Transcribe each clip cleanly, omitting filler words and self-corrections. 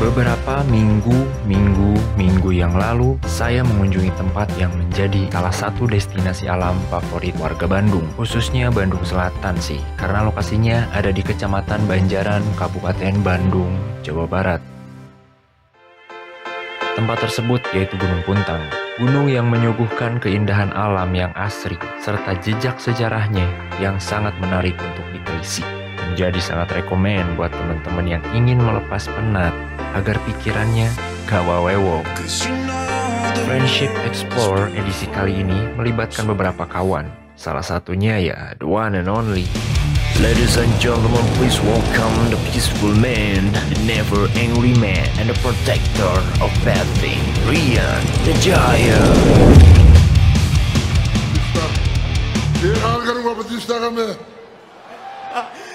Beberapa minggu yang lalu, saya mengunjungi tempat yang menjadi salah satu destinasi alam favorit warga Bandung, khususnya Bandung Selatan sih, karena lokasinya ada di Kecamatan Banjaran, Kabupaten Bandung, Jawa Barat. Tempat tersebut yaitu Gunung Puntang, gunung yang menyuguhkan keindahan alam yang asri, serta jejak sejarahnya yang sangat menarik untuk ditelisik. Menjadi sangat rekomen buat teman-teman yang ingin melepas penat agar pikirannya gak wawewo. Friendship Explore edisi kali ini melibatkan beberapa kawan. Salah satunya ya the one and only. Ladies and gentlemen, please welcome the peaceful man, the never angry man, and the protector of bad things, Rian the Giant.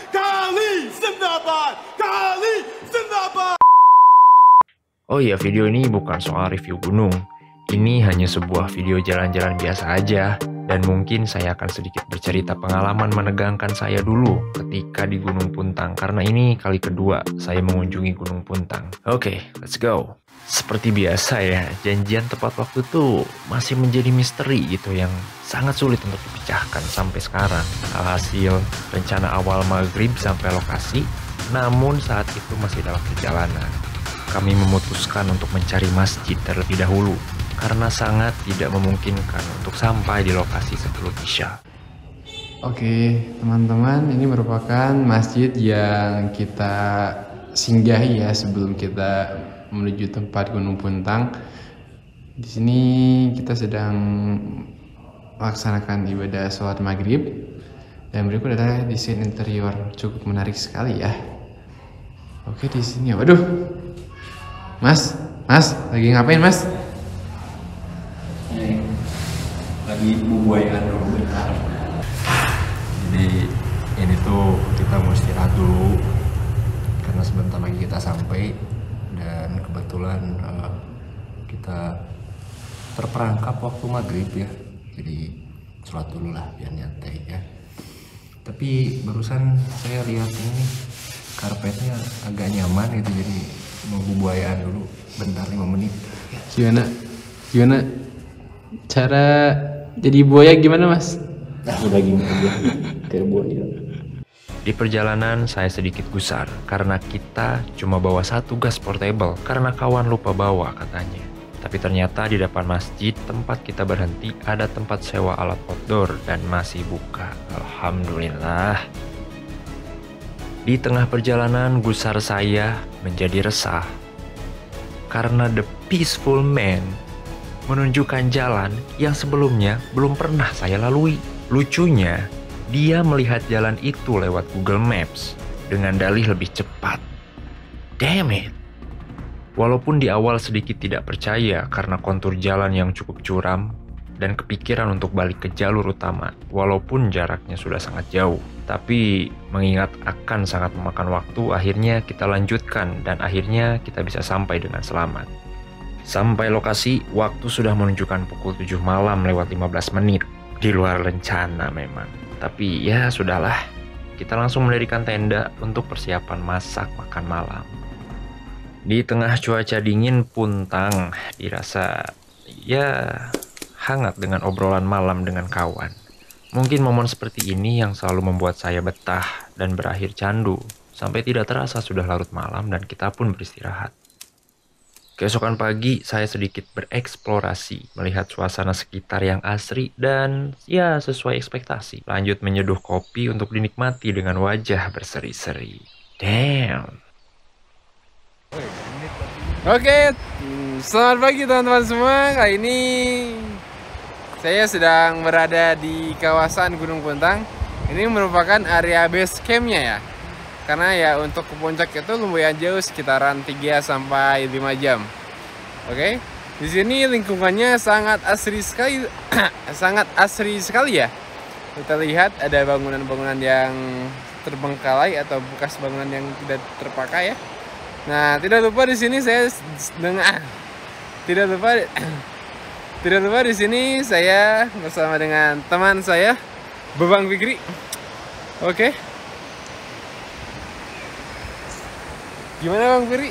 Kali Zindabad! Kali Zindabad! Oh iya, video ini bukan soal review gunung. Ini hanya sebuah video jalan-jalan biasa aja. Dan mungkin saya akan sedikit bercerita pengalaman menegangkan saya dulu ketika di Gunung Puntang. Karena ini kali kedua saya mengunjungi Gunung Puntang. Oke, let's go. Seperti biasa ya, janjian tepat waktu tuh masih menjadi misteri gitu yang sangat sulit untuk dipecahkan sampai sekarang. Alhasil, rencana awal maghrib sampai lokasi, namun saat itu masih dalam perjalanan. Kami memutuskan untuk mencari masjid terlebih dahulu, karena sangat tidak memungkinkan untuk sampai di lokasi sebelum Isya. Oke, teman-teman, ini merupakan masjid yang kita singgahi ya sebelum kita menuju tempat Gunung Puntang. Di sini kita sedang melaksanakan ibadah sholat maghrib, dan berikut adalah desain interior cukup menarik sekali ya. Oke, di sini, waduh, Mas, lagi ngapain Mas? Lagi bubuayan dulu bentar. Jadi ini tuh kita mau istirahat dulu karena sebentar lagi kita sampai, dan kebetulan kita terperangkap waktu maghrib ya, jadi sholat dulu lah biar nyantai ya. Tapi barusan saya lihat ini karpetnya agak nyaman gitu, jadi mau bubuayan dulu bentar 5 menit. Gimana cara jadi buaya gimana Mas? Udah gini aja kayak buaya. Di perjalanan saya sedikit gusar karena kita cuma bawa satu gas portable karena kawan lupa bawa katanya. Tapi ternyata di depan masjid tempat kita berhenti ada tempat sewa alat outdoor dan masih buka. Alhamdulillah. Di tengah perjalanan gusar saya menjadi resah karena the peaceful man menunjukkan jalan yang sebelumnya belum pernah saya lalui. Lucunya, dia melihat jalan itu lewat Google Maps dengan dalih lebih cepat. Damn it. Walaupun di awal sedikit tidak percaya karena kontur jalan yang cukup curam dan kepikiran untuk balik ke jalur utama walaupun jaraknya sudah sangat jauh. Tapi mengingat akan sangat memakan waktu, akhirnya kita lanjutkan dan akhirnya kita bisa sampai dengan selamat. Sampai lokasi, waktu sudah menunjukkan pukul 7 malam lewat 15 menit. Di luar rencana memang. Tapi ya sudahlah, kita langsung mendirikan tenda untuk persiapan masak makan malam. Di tengah cuaca dingin Puntang dirasa ya hangat dengan obrolan malam dengan kawan. Mungkin momen seperti ini yang selalu membuat saya betah dan berakhir candu. Sampai tidak terasa sudah larut malam dan kita pun beristirahat. Keesokan pagi, saya sedikit bereksplorasi, melihat suasana sekitar yang asri dan ya sesuai ekspektasi. Lanjut menyeduh kopi untuk dinikmati dengan wajah berseri-seri. Damn. Oke, selamat pagi teman-teman semua. Kali ini saya sedang berada di kawasan Gunung Puntang. Ini merupakan area base campnya ya. Karena ya untuk ke puncak itu lumayan jauh, sekitaran 3 sampai 5 jam. Oke. Di sini lingkungannya sangat asri sekali, sangat asri sekali ya. Kita lihat ada bangunan-bangunan yang terbengkalai atau bekas bangunan yang tidak terpakai ya. Nah, tidak lupa di sini saya tidak lupa di sini saya bersama dengan teman saya, Bebang Fikri. Oke. Gimana Bang Fikri?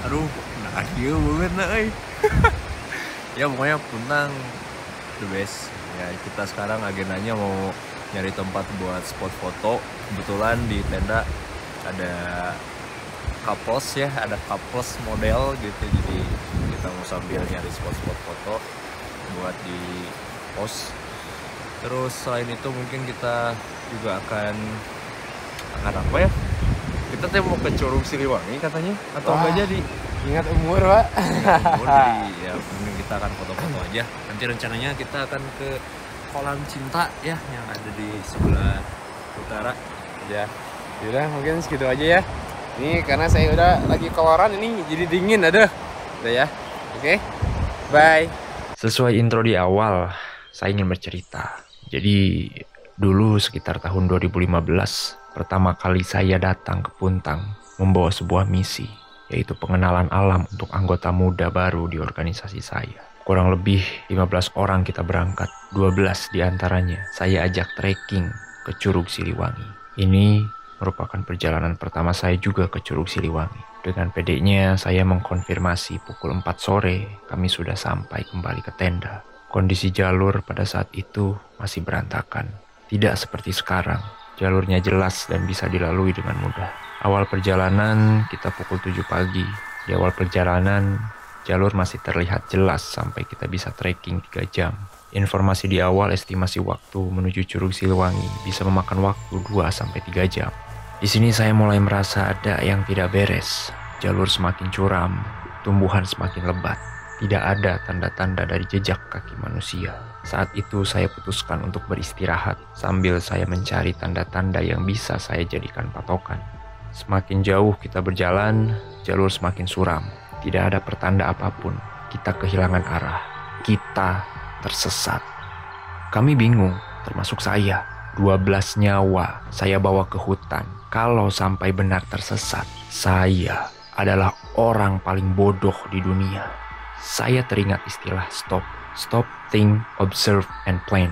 Aduh, nah dia banget nah ya pokoknya Puntang the best. Ya kita sekarang agendanya mau nyari tempat buat spot foto. Kebetulan di tenda ada couples ya, ada couples model gitu, jadi kita mau sambil nyari spot-spot foto buat di post. Terus selain itu mungkin kita juga akan apa ya, kita tuh mau ke Curug Siliwangi katanya, atau enggak jadi. Ingat umur, Pak. Jadi ya mungkin kita akan foto-foto aja. Nanti rencananya kita akan ke kolam cinta ya yang ada di sebelah utara. Ya, yaudah mungkin segitu aja ya. Ini karena saya udah lagi keluaran, ini jadi dingin, aduh. Udah ya, oke, bye. Sesuai intro di awal, saya ingin bercerita. Jadi dulu sekitar tahun 2015, pertama kali saya datang ke Puntang membawa sebuah misi, yaitu pengenalan alam untuk anggota muda baru di organisasi saya. Kurang lebih 15 orang kita berangkat, 12 diantaranya saya ajak trekking ke Curug Siliwangi. Ini merupakan perjalanan pertama saya juga ke Curug Siliwangi. Dengan pedenya saya mengkonfirmasi pukul 4 sore kami sudah sampai kembali ke tenda. Kondisi jalur pada saat itu masih berantakan. Tidak seperti sekarang, jalurnya jelas dan bisa dilalui dengan mudah. Awal perjalanan kita pukul 7 pagi. Di awal perjalanan, jalur masih terlihat jelas sampai kita bisa trekking 3 jam. Informasi di awal estimasi waktu menuju Curug Siliwangi bisa memakan waktu 2-3 jam. Di sini saya mulai merasa ada yang tidak beres. Jalur semakin curam, tumbuhan semakin lebat. Tidak ada tanda-tanda dari jejak kaki manusia. Saat itu saya putuskan untuk beristirahat sambil saya mencari tanda-tanda yang bisa saya jadikan patokan. Semakin jauh kita berjalan, jalur semakin suram. Tidak ada pertanda apapun. Kita kehilangan arah. Kita tersesat. Kami bingung, termasuk saya. 12 nyawa saya bawa ke hutan. Kalau sampai benar tersesat, saya adalah orang paling bodoh di dunia. Saya teringat istilah stop. Stop, think, observe, and plan.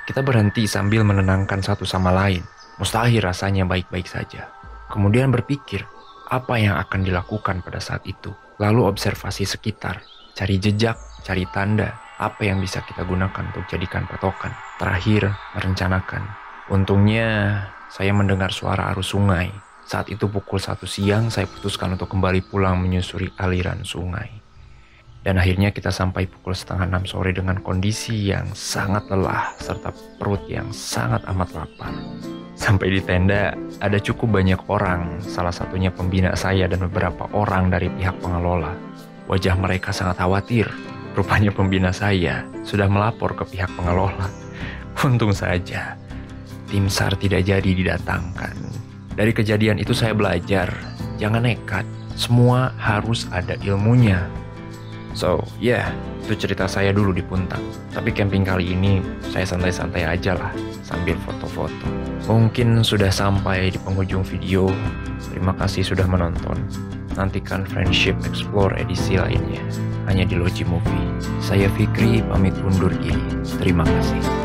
Kita berhenti sambil menenangkan satu sama lain. Mustahil rasanya baik-baik saja. Kemudian berpikir, apa yang akan dilakukan pada saat itu? Lalu observasi sekitar, cari jejak, cari tanda, apa yang bisa kita gunakan untuk jadikan patokan. Terakhir, merencanakan. Untungnya, saya mendengar suara arus sungai. Saat itu pukul 1 siang, saya putuskan untuk kembali pulang menyusuri aliran sungai. Dan akhirnya kita sampai pukul 5:30 sore dengan kondisi yang sangat lelah serta perut yang sangat amat lapar. Sampai di tenda, ada cukup banyak orang, salah satunya pembina saya dan beberapa orang dari pihak pengelola. Wajah mereka sangat khawatir. Rupanya pembina saya sudah melapor ke pihak pengelola. Untung saja, tim SAR tidak jadi didatangkan. Dari kejadian itu saya belajar, jangan nekat, semua harus ada ilmunya. So, itu cerita saya dulu di Puntang. Tapi camping kali ini saya santai-santai aja lah, sambil foto-foto. Mungkin sudah sampai di penghujung video. Terima kasih sudah menonton. Nantikan Friendship Explore edisi lainnya, hanya di Logi Movie. Saya Fikri, pamit undur diri. Terima kasih.